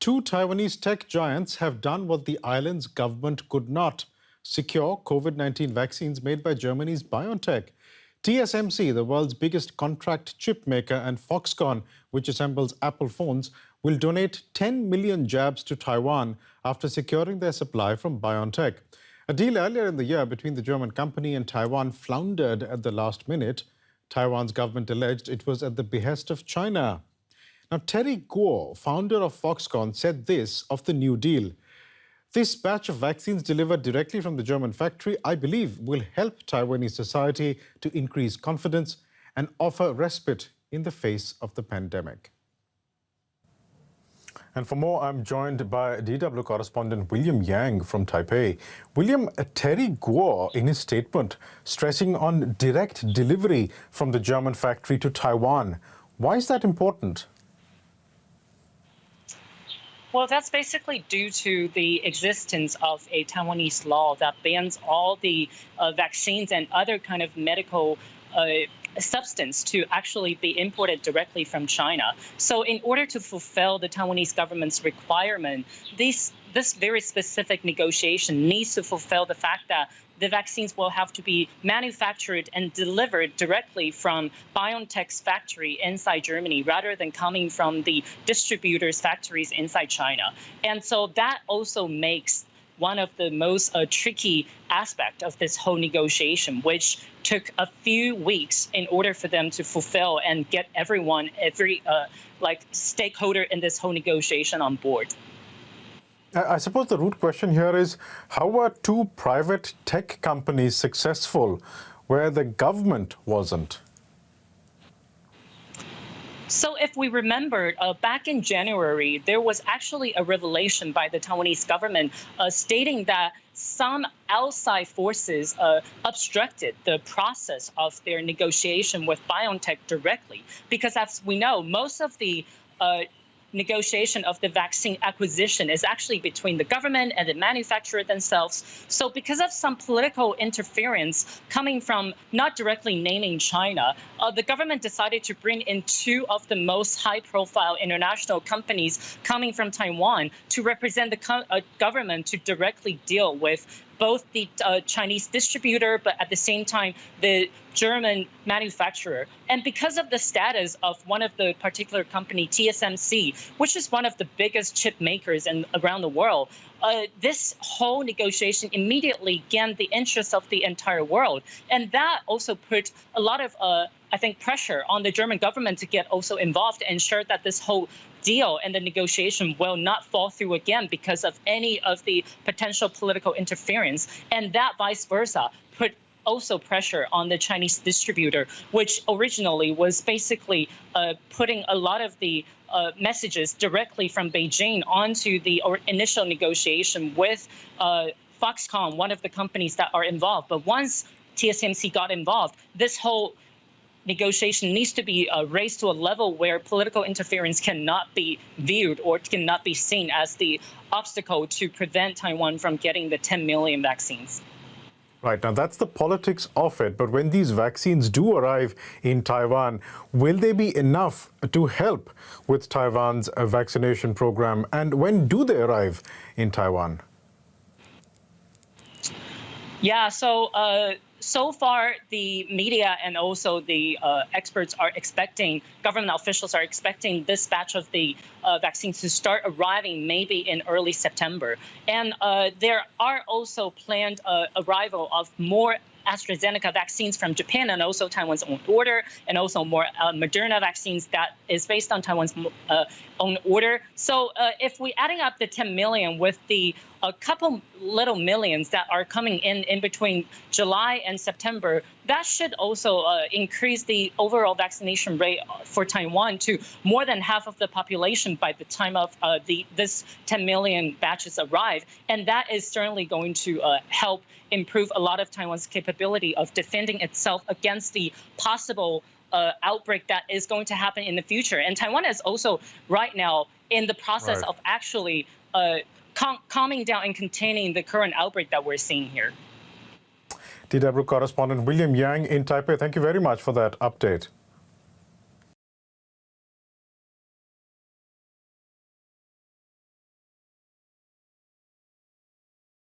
Two Taiwanese tech giants have done what the island's government could not: secure COVID-19 vaccines made by Germany's BioNTech. TSMC, the world's biggest contract chip maker, and Foxconn, which assembles Apple phones, will donate 10 million jabs to Taiwan after securing their supply from BioNTech. A deal earlier in the year between the German company and Taiwan floundered at the last minute. Taiwan's government alleged it was at the behest of China. Now, Terry Guo, founder of Foxconn, said this of the new deal: "This batch of vaccines delivered directly from the German factory, I believe, will help Taiwanese society to increase confidence and offer respite in the face of the pandemic." And for more, I'm joined by DW correspondent William Yang from Taipei. William, Terry Guo, in his statement, stressing on direct delivery from the German factory to Taiwan. Why is that important? Well, that's basically due to the existence of a Taiwanese law that bans all the vaccines and other kind of medical substance to actually be imported directly from China. So in order to fulfill the Taiwanese government's requirement, this very specific negotiation needs to fulfill the fact that the vaccines will have to be manufactured and delivered directly from BioNTech's factory inside Germany rather than coming from the distributors' factories inside China. And so that also makes one of the most tricky aspect of this whole negotiation, which took a few weeks in order for them to fulfill and get everyone, every stakeholder in this whole negotiation on board. I suppose the root question here is, how were two private tech companies successful where the government wasn't? So if we remember, back in January, there was actually a revelation by the Taiwanese government stating that some outside forces obstructed the process of their negotiation with BioNTech directly. Because as we know, most of the negotiation of the vaccine acquisition is actually between the government and the manufacturer themselves. So because of some political interference coming from not directly naming China, the government decided to bring in two of the most high-profile international companies coming from Taiwan to represent the government to directly deal with both the Chinese distributor, but at the same time, the German manufacturer. And because of the status of one of the particular company, TSMC, which is one of the biggest chip makers around the world, this whole negotiation immediately gained the interest of the entire world. And that also put a lot of, I think, pressure on the German government to get also involved and ensure that this whole deal and the negotiation will not fall through again because of any of the potential political interference. And that vice versa put also pressure on the Chinese distributor, which originally was basically putting a lot of the messages directly from Beijing onto the initial negotiation with Foxconn, one of the companies that are involved. But once TSMC got involved, this whole negotiation needs to be raised to a level where political interference cannot be viewed or cannot be seen as the obstacle to prevent Taiwan from getting the 10 million vaccines. Right, now that's the politics of it, but when these vaccines do arrive in Taiwan, will they be enough to help with Taiwan's vaccination program? And when do they arrive in Taiwan? Yeah, so far, the media and also the experts are expecting, government officials are expecting this batch of the vaccines to start arriving maybe in early September. And there are also planned arrival of more AstraZeneca vaccines from Japan and also Taiwan's own order, and also more Moderna vaccines that is based on Taiwan's own order. So if we're adding up the 10 million with the couple little millions that are coming in between July and September, that should also increase the overall vaccination rate for Taiwan to more than half of the population by the time of this 10 million batches arrive. And that is certainly going to help improve a lot of Taiwan's capability of defending itself against the possible outbreak that is going to happen in the future. And Taiwan is also right now in the process of actually calming down and containing the current outbreak that we're seeing here. DW correspondent William Yang in Taipei, thank you very much for that update.